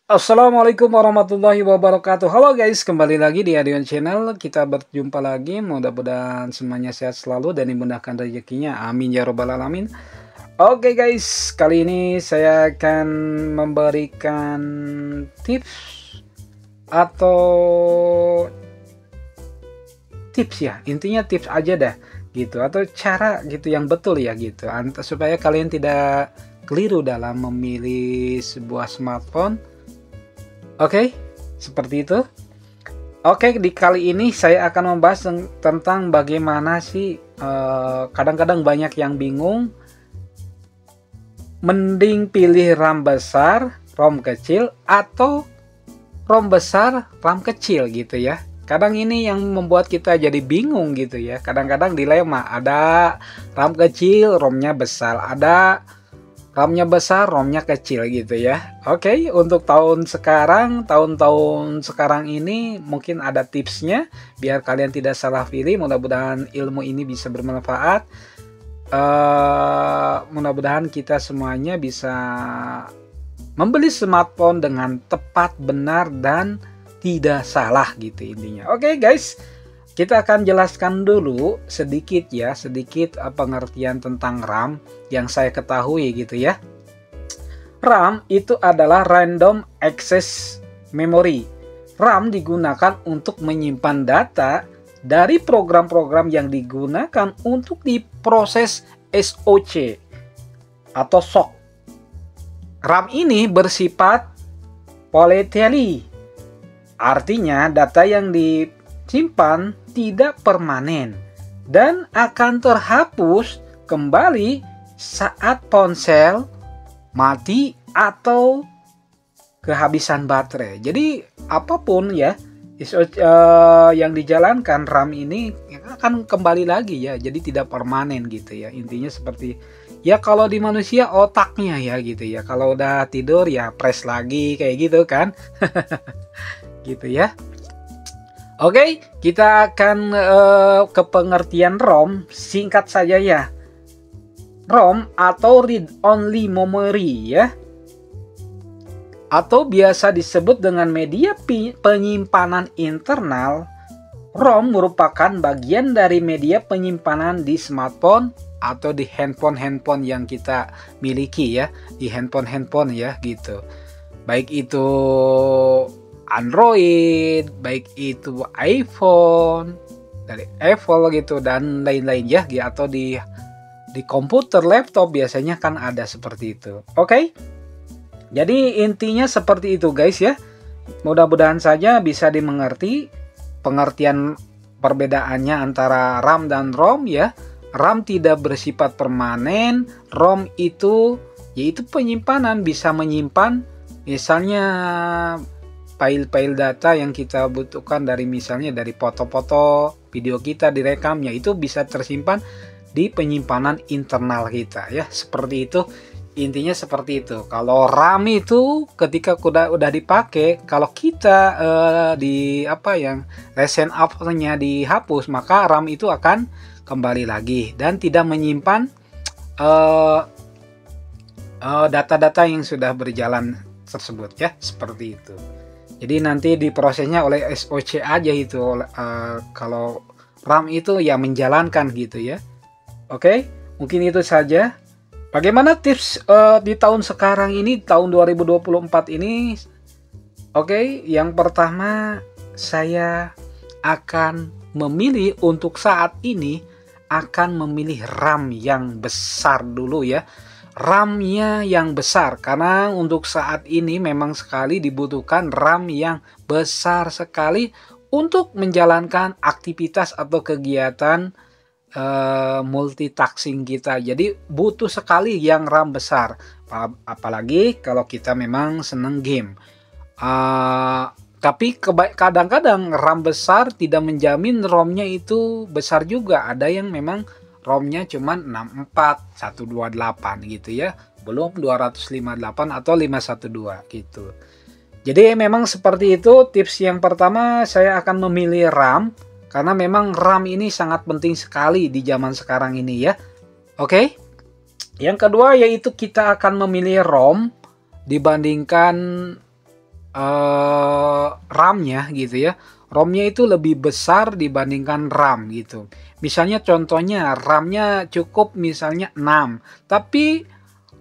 Assalamualaikum warahmatullahi wabarakatuh. Halo guys, kembali lagi di Adion Channel. Kita berjumpa lagi. Mudah-mudahan semuanya sehat selalu dan dimudahkan rezekinya. Amin ya robbal alamin. Oke guys, kali ini saya akan memberikan tips atau tips ya. Intinya tips aja dah gitu, atau cara gitu yang betul ya gitu. Supaya kalian tidak keliru dalam memilih sebuah smartphone. Oke, seperti itu. Oke, di kali ini saya akan membahas tentang bagaimana sih kadang-kadang banyak yang bingung. Mending pilih RAM besar, ROM kecil, atau ROM besar, RAM kecil gitu ya. Kadang ini yang membuat kita jadi bingung gitu ya. Kadang-kadang dilema, ada RAM kecil, ROM-nya besar, ada RAM-nya besar, ROM-nya kecil gitu ya. Oke, untuk tahun-tahun sekarang ini mungkin ada tipsnya biar kalian tidak salah pilih. Mudah-mudahan ilmu ini bisa bermanfaat. Mudah-mudahan kita semuanya bisa membeli smartphone dengan tepat, benar, dan tidak salah gitu intinya. Oke guys, kita akan jelaskan dulu sedikit pengertian tentang RAM yang saya ketahui gitu ya. RAM itu adalah Random Access Memory. RAM digunakan untuk menyimpan data dari program-program yang digunakan untuk diproses SOC atau SOC. RAM ini bersifat volatile. Artinya data yang disimpan tidak permanen dan akan terhapus kembali saat ponsel mati atau kehabisan baterai. Jadi apapun ya yang dijalankan RAM ini akan kembali lagi ya. Jadi tidak permanen gitu ya. Intinya seperti ya kalau di manusia otaknya ya gitu ya. Kalau udah tidur ya press lagi kayak gitu kan. Gitu ya. Oke, kita akan ke pengertian ROM. Singkat saja ya. ROM atau read only memory ya. Atau biasa disebut dengan media penyimpanan internal. ROM merupakan bagian dari media penyimpanan di smartphone atau di handphone yang kita miliki ya. Di handphone ya gitu. Baik itu Android, baik itu iPhone, dari Apple gitu dan lain-lain ya, atau di komputer, laptop biasanya kan ada seperti itu. Oke? Jadi intinya seperti itu guys ya. Mudah-mudahan saja bisa dimengerti pengertian perbedaannya antara RAM dan ROM ya. RAM tidak bersifat permanen, ROM itu yaitu penyimpanan, bisa menyimpan misalnya file-file data yang kita butuhkan dari misalnya dari foto-foto, video kita direkam ya, itu bisa tersimpan di penyimpanan internal kita ya. Seperti itu. Intinya seperti itu. Kalau RAM itu ketika udah dipakai, kalau kita recent upnya dihapus, maka RAM itu akan kembali lagi dan tidak menyimpan data-data yang sudah berjalan tersebut ya, seperti itu. Jadi nanti diprosesnya oleh SOC aja itu. Kalau RAM itu ya menjalankan gitu ya. Oke, mungkin itu saja. Bagaimana tips di tahun sekarang ini, tahun 2024 ini? Oke, yang pertama saya akan memilih untuk saat ini akan memilih RAM yang besar dulu ya. RAM-nya yang besar karena untuk saat ini memang sekali dibutuhkan RAM yang besar sekali untuk menjalankan aktivitas atau kegiatan multitasking kita. Jadi butuh sekali yang RAM besar, apalagi kalau kita memang seneng game. Tapi kadang-kadang RAM besar tidak menjamin ROM-nya itu besar juga. Ada yang memang ROM-nya cuma 64, 128 gitu ya. Belum 258 atau 512 gitu. Jadi memang seperti itu. Tips yang pertama saya akan memilih RAM karena memang RAM ini sangat penting sekali di zaman sekarang ini ya. Oke. Yang kedua yaitu kita akan memilih ROM dibandingkan RAM-nya gitu ya. ROM-nya itu lebih besar dibandingkan RAM gitu. Misalnya contohnya RAM-nya cukup misalnya 6, tapi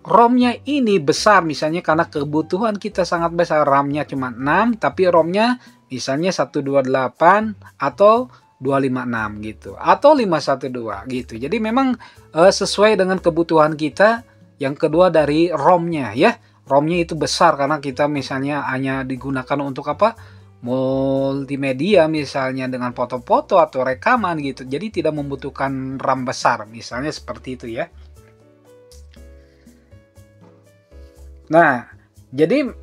ROM-nya ini besar misalnya karena kebutuhan kita sangat besar, RAM-nya cuma 6 tapi ROM-nya misalnya 128 atau 256 gitu atau 512 gitu. Jadi memang sesuai dengan kebutuhan kita. Yang kedua dari ROM-nya ya. ROM-nya itu besar karena kita misalnya hanya digunakan untuk apa? Multimedia misalnya dengan foto-foto atau rekaman gitu. Jadi tidak membutuhkan RAM besar misalnya seperti itu ya. Nah, jadi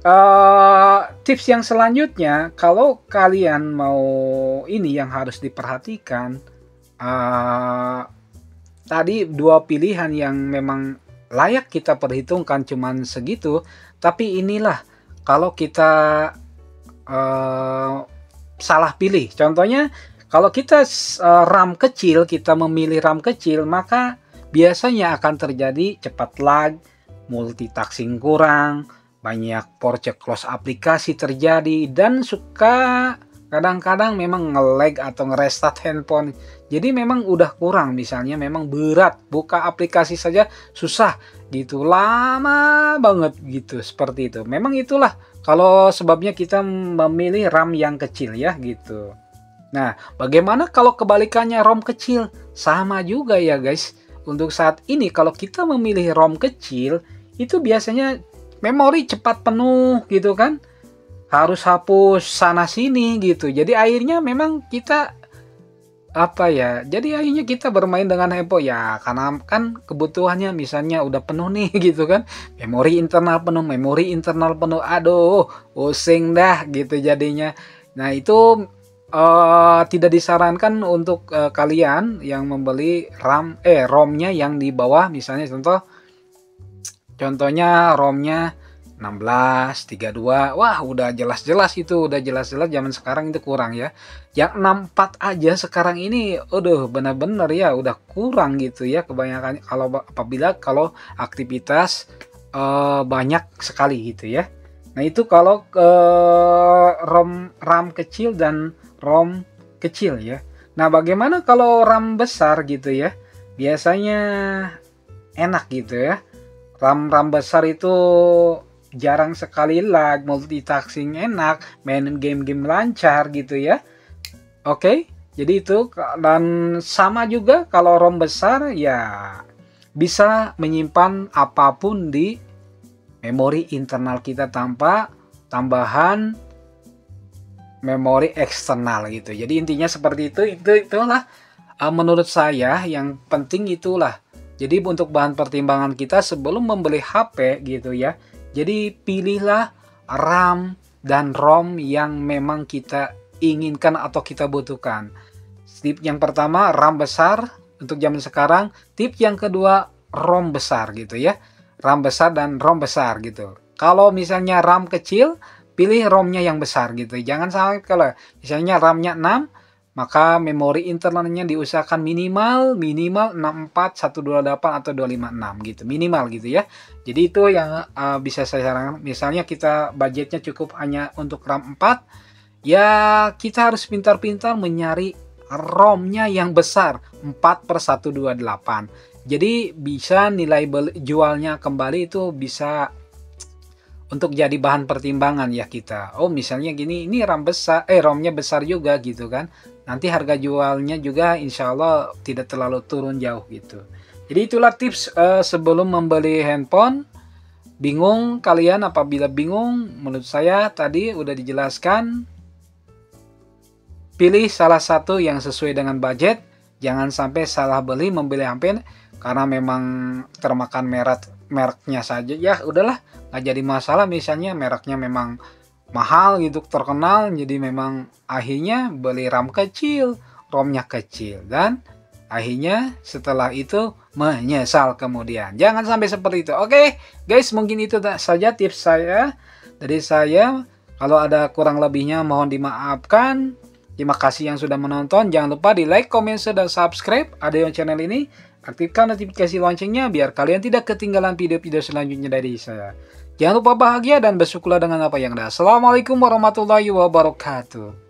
tips yang selanjutnya kalau kalian mau ini yang harus diperhatikan tadi dua pilihan yang memang layak kita perhitungkan cuman segitu, tapi inilah kalau kita salah pilih. Contohnya kalau kita RAM kecil, kita memilih RAM kecil, maka biasanya akan terjadi cepat lag, multitasking kurang, banyak force close aplikasi terjadi, dan suka kadang-kadang memang nge-lag atau nge-restart handphone. Jadi memang udah kurang, misalnya memang berat, buka aplikasi saja susah gitu, lama banget gitu, seperti itu. Memang itulah kalau sebabnya kita memilih RAM yang kecil ya gitu. Nah, bagaimana kalau kebalikannya ROM kecil? Sama juga ya guys. Untuk saat ini kalau kita memilih ROM kecil, itu biasanya memori cepat penuh gitu kan. Harus hapus sana sini gitu. Jadi akhirnya memang kita apa ya? Jadi akhirnya kita bermain dengan handphone ya karena kan kebutuhannya misalnya udah penuh nih gitu kan. Memori internal penuh. Aduh, pusing dah gitu jadinya. Nah, itu tidak disarankan untuk kalian yang membeli ROM-nya yang di bawah misalnya contohnya ROM-nya 16, 32. Wah, udah jelas-jelas itu, udah jelas-jelas zaman sekarang itu kurang ya. Yang 64 aja sekarang ini aduh benar-benar ya udah kurang gitu ya kebanyakan kalau aktivitas banyak sekali gitu ya. Nah, itu kalau RAM kecil dan ROM kecil ya. Nah, bagaimana kalau RAM besar gitu ya? Biasanya enak gitu ya. RAM besar itu jarang sekali lag, multitasking enak, main game-game lancar gitu ya. Oke, jadi itu dan sama juga kalau ROM besar ya bisa menyimpan apapun di memori internal kita tanpa tambahan memori eksternal gitu. Jadi intinya seperti itulah menurut saya yang penting itulah. Jadi untuk bahan pertimbangan kita sebelum membeli HP gitu ya. Jadi pilihlah RAM dan ROM yang memang kita inginkan atau kita butuhkan. Tip yang pertama RAM besar untuk zaman sekarang. Tip yang kedua ROM besar gitu ya. RAM besar dan ROM besar gitu. Kalau misalnya RAM kecil, pilih ROM-nya yang besar gitu. Jangan sampai kalau misalnya RAM-nya 6, maka memori internalnya diusahakan minimal 64, 128 atau 256 gitu. Minimal gitu ya. Jadi itu yang bisa saya sarankan. Misalnya kita budgetnya cukup hanya untuk RAM 4, ya kita harus pintar-pintar mencari ROM-nya yang besar 4/128. Jadi bisa nilai jualnya kembali itu bisa untuk jadi bahan pertimbangan ya kita. Oh, misalnya gini, ini ROM-nya besar juga gitu kan. Nanti harga jualnya juga insya Allah tidak terlalu turun jauh gitu. Jadi itulah tips sebelum membeli handphone. Bingung kalian? Apabila bingung, menurut saya tadi udah dijelaskan. Pilih salah satu yang sesuai dengan budget. Jangan sampai salah membeli HP karena memang termakan mereknya saja. Ya udahlah, nggak jadi masalah. Misalnya mereknya memang mahal gitu, terkenal, jadi memang akhirnya beli RAM kecil, ROM-nya kecil, dan akhirnya setelah itu menyesal kemudian. Jangan sampai seperti itu. Oke guys, mungkin itu saja tips saya dari saya. Kalau ada kurang lebihnya mohon dimaafkan. Terima kasih yang sudah menonton. Jangan lupa di like, comment, share, dan subscribe Adeon channel ini. Aktifkan notifikasi loncengnya biar kalian tidak ketinggalan video-video selanjutnya dari saya. Jangan lupa bahagia dan bersyukurlah dengan apa yang ada. Assalamualaikum warahmatullahi wabarakatuh.